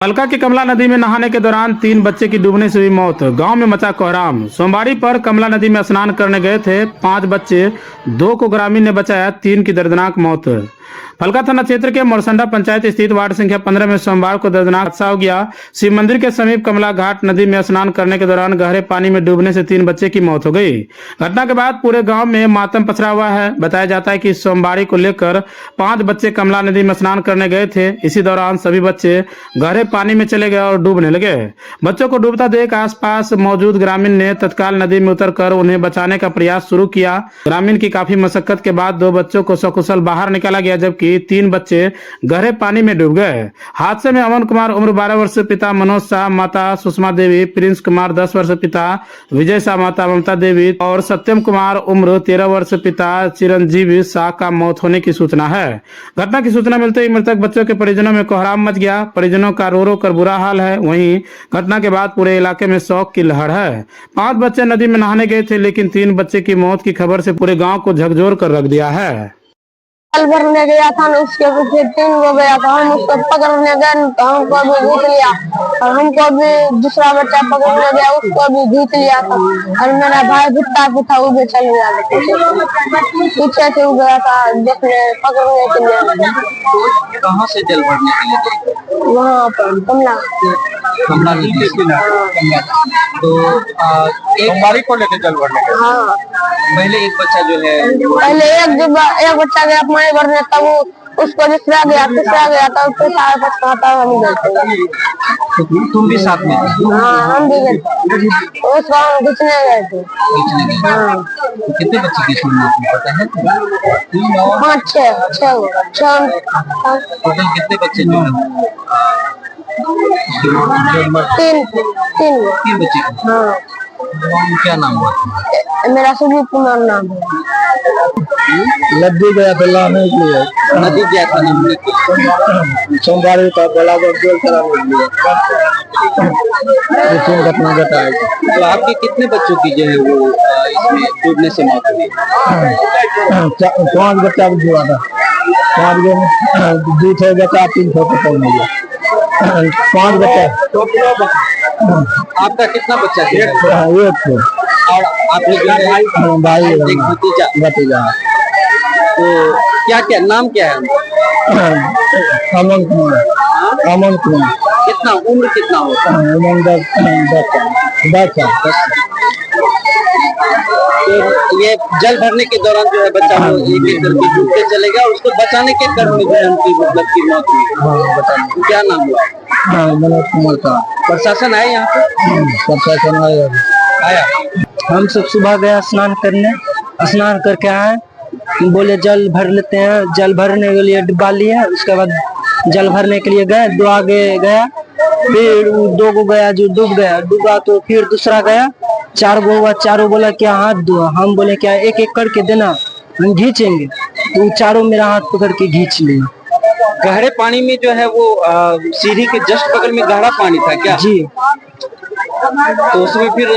फलका की कमला नदी में नहाने के दौरान 3 बच्चे की डूबने से हुई मौत। गांव में मचा कोहराम। सोमवारी पर कमला नदी में स्नान करने गए थे 5 बच्चे, 2 को ग्रामीण ने बचाया, 3 की दर्दनाक मौत। फलका थाना क्षेत्र के मोरसंडा पंचायत स्थित वार्ड संख्या 15 में सोमवार को दर्दनाक हादसा हो गया। शिव मंदिर के समीप कमला घाट नदी में स्नान करने के दौरान गहरे पानी में डूबने से 3 बच्चे की मौत हो गई। घटना के बाद पूरे गांव में मातम पसरा हुआ है। बताया जाता है कि सोमवारी को लेकर 5 बच्चे कमला नदी में स्नान करने गए थे। इसी दौरान सभी बच्चे गहरे पानी में चले गए और डूबने लगे। बच्चों को डूबता देख आसपास मौजूद ग्रामीण ने तत्काल नदी में उतरकर उन्हें बचाने का प्रयास शुरू किया। ग्रामीण की काफी मशक्कत के बाद 2 बच्चों को सकुशल बाहर निकाला गया, जबकि 3 बच्चे गहरे पानी में डूब गए। हादसे में अमन कुमार उम्र 12 वर्ष, पिता मनोज शाह, माता सुषमा देवी, प्रिंस कुमार 10 वर्ष, पिता विजय शाह, माता ममता देवी और सत्यम कुमार उम्र 13 वर्ष, पिता चिरंजीवी शाह का मौत होने की सूचना है। घटना की सूचना मिलते ही मृतक बच्चों के परिजनों में कोहराम मच गया। परिजनों का रो रो कर बुरा हाल है। वहीं घटना के बाद पूरे इलाके में शोक की लहर है। 5 बच्चे नदी में नहाने गए थे, लेकिन 3 बच्चे की मौत की खबर से पूरे गांव को झकझोर कर रख दिया है। जल भरने गया था ना, उसके पीछे 3 को गया था। हम उसको पकड़ने गए तो हमको भी घींच लिया, और हमको भी दूसरा बच्चा पकड़ने गया, उसको भी घींच लिया था। और मेरा भाई भुट्टा भी था, वो भी चल गया था पीछे से वो गया था देखने पकड़ने के लिए। कहाँ से जल भरने के लिए गए? वहाँ पर कमला नदी के किनारे। तो एक बारी को लेकर जल भरने गए। हाँ, पहले एक बच्चा जो है पहले एक बच्चा गया पानी भरने, तब उसको दूसरा गया, तीसरा गया, तब फिर 4-5 था हम गए। तुम भी साथ में थे? हाँ, हम भी गए, उसको हम खींचने गए थे। खींचने गए। हाँ, कितने बच्चे की सुनना आपको पता है? 5-6 टोटल कितने बच्चे जो है? 3 बच्चे। हाँ, क्या नाम हुआ? मेरा सुजीत कुमार नाम है। नदी गया था नहाने के लिए। नदी गया था नहाने के लिए। सोमवार का बलागढ़ जोल कराने के लिए घटना घटा है। तो आपके कितने बच्चों की जो है वो इसमें डूबने से मौत हुई? 5 बच्चा हुआ था। 5 2 थे बच्चा, 3 थे पकड़ लिया। 5 बच्चा। आपका कितना बच्चा थे? एक थे। और आपने जो है भाई एक भतीजा। तो क्या क्या नाम क्या है? अमन कुमार। अमन कुमार। कितना उम्र कितना होता है? अमन 10 साल। तो ये जल भरने के दौरान जो है बच्चा वो एक करके डूबते चले गया, उसको बचाने के क्रम में जो है उनकी मतलब की मौत हुई। क्या नाम हुआ? मनोज कुमार का। प्रशासन आया यहाँ पे? प्रशासन आया। हम सब सुबह गया स्नान करने, स्नान करके आए, बोले जल भर लेते हैं। जल भरने के लिए डिब्बा लिए, उसके बाद जल भरने के लिए गए। 2 आगे गया, फिर 2 को गया जो डूबा, तो फिर दूसरा गया, 4 गो हुआ। 4 बोला क्या हाथ दो, हम बोले क्या एक एक करके देना, हम खींचेंगे। तो 4 मेरा हाथ पकड़ के खींच लिए। गहरे पानी में जो है वो सीढ़ी के जस्ट बगल में गहरा पानी था क्या? जी। तो उसमें फिर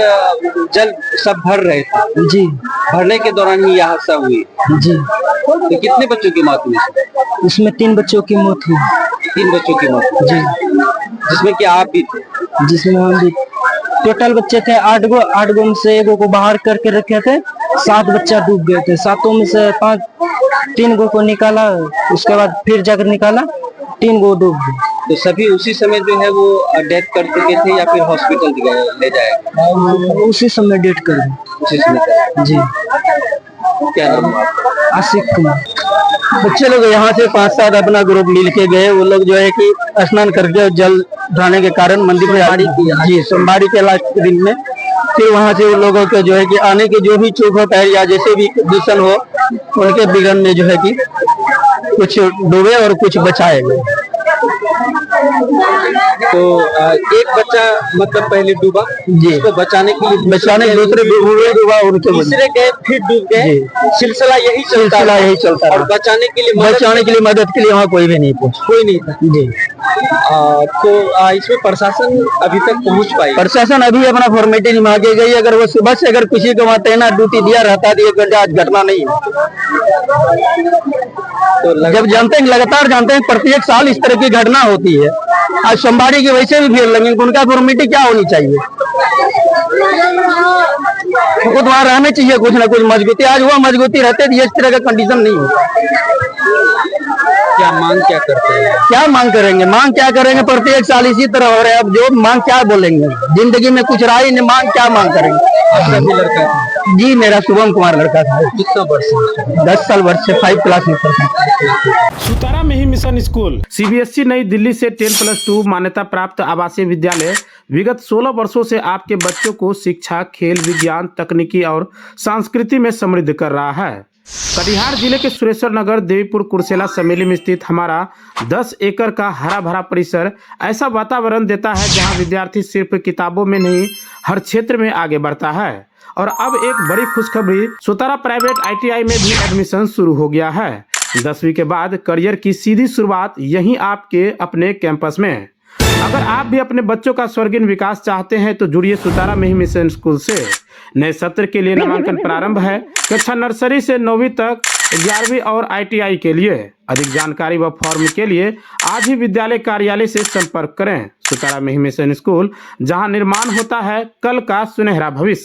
जल सब भर रहे थे? जी। भरने के दौरान ही यह हादसा हुई? जी। तो कितने बच्चों की मौत हुई? उसमें 3 बच्चों की मौत हुई। 3 बच्चों की मौत? जी। जिसमें कि आप भी थे? जिसमें हम भी। टोटल बच्चे थे 8 गो। 8 गो में से 1 को बाहर करके रखे थे। 7 बच्चा डूब गए थे। 7 में से 3 गो को निकाला, उसके बाद फिर जाकर निकाला, 3 गो डूब गए। तो सभी उसी समय जो है वो डेथ कर चुके थे या फिर हॉस्पिटल ले जाए? उसी समय डेट कर दी। उसी समय। जी। क्या नाम हुआ? आशिक कुमार। बच्चे लोग यहाँ से 5-7 अपना ग्रुप मिल के गए। वो लोग जो है कि स्नान करके जल ढाने के कारण मंदिर में जी सोमवारी के लास्ट दिन में फिर वहाँ से उन लोगों के जो है कि आने के जो भी चूक हो पैर या जैसे भी दूषण हो, उनके बिगड़ में जो है कि कुछ डूबे और कुछ बचाए गए। तो एक बच्चा मतलब पहले डूबा जी, उसको बचाने के लिए दूसरे डूबा, उनके तीसरे गए, फिर डूब गए। सिलसिला यही चलता और और बचाने के लिए मदद के लिए वहाँ कोई भी नहीं पहुँचा। कोई नहीं था जी। तो इसमें प्रशासन अभी तक पहुंच पाई? प्रशासन अभी अपना फॉर्मेलिटी निभा के गई। अगर वो सुबह से अगर किसी को वहाँ तैनात ड्यूटी दिया रहता तो 1 घंटा आज घटना नहीं है। तो जब जानते हैं, लगातार जानते हैं प्रत्येक साल इस तरह की घटना होती है, आज सोमवारी की वैसे भी भीड़ लगी, उनका कम्युनिटी क्या होनी चाहिए, उनको तो वहाँ रहना चाहिए कुछ ना कुछ मजबूती। आज हुआ मजबूती रहते तो इस तरह का कंडीशन नहीं होता। क्या मांग क्या करते हैं? क्या मांग करेंगे, मांग क्या करेंगे, प्रत्येक साल इसी तरह हो रहे हैं। अब जो मांग क्या बोलेंगे, जिंदगी में कुछ रहा ही नहीं, मांग क्या मांग करेंगे। आपका भी लड़का था? जी मेरा शुभम कुमार लड़का था। कितना वर्ष? 10 साल वर्ष से 5 क्लास में पढ़ता है। सुतारा में ही मिशन स्कूल सीबीएसई नई दिल्ली से 10+2 मान्यता प्राप्त आवासीय विद्यालय विगत 16 वर्षों से आपके बच्चों को शिक्षा, खेल, विज्ञान, तकनीकी और संस्कृति में समृद्ध कर रहा है। कटिहार जिले के सुरेश्वर नगर देवीपुर कुर्सेला समेली में स्थित हमारा 10 एकड़ का हरा भरा परिसर ऐसा वातावरण देता है जहां विद्यार्थी सिर्फ किताबों में नहीं हर क्षेत्र में आगे बढ़ता है। और अब एक बड़ी खुशखबरी, सुतारा प्राइवेट ITI में भी एडमिशन शुरू हो गया है। 10वीं के बाद करियर की सीधी शुरुआत यहीं आपके अपने कैंपस में। अगर आप भी अपने बच्चों का सर्वांगीण विकास चाहते हैं तो जुड़िए सुतारा में ही मिशन स्कूल से। नए सत्र के लिए नामांकन प्रारंभ है। कक्षा नर्सरी से 9वीं तक, 11वीं और ITI के लिए। अधिक जानकारी व फॉर्म के लिए आज ही विद्यालय कार्यालय से संपर्क करें। सुतारा में ही मिशन स्कूल, जहां निर्माण होता है कल का सुनहरा भविष्य।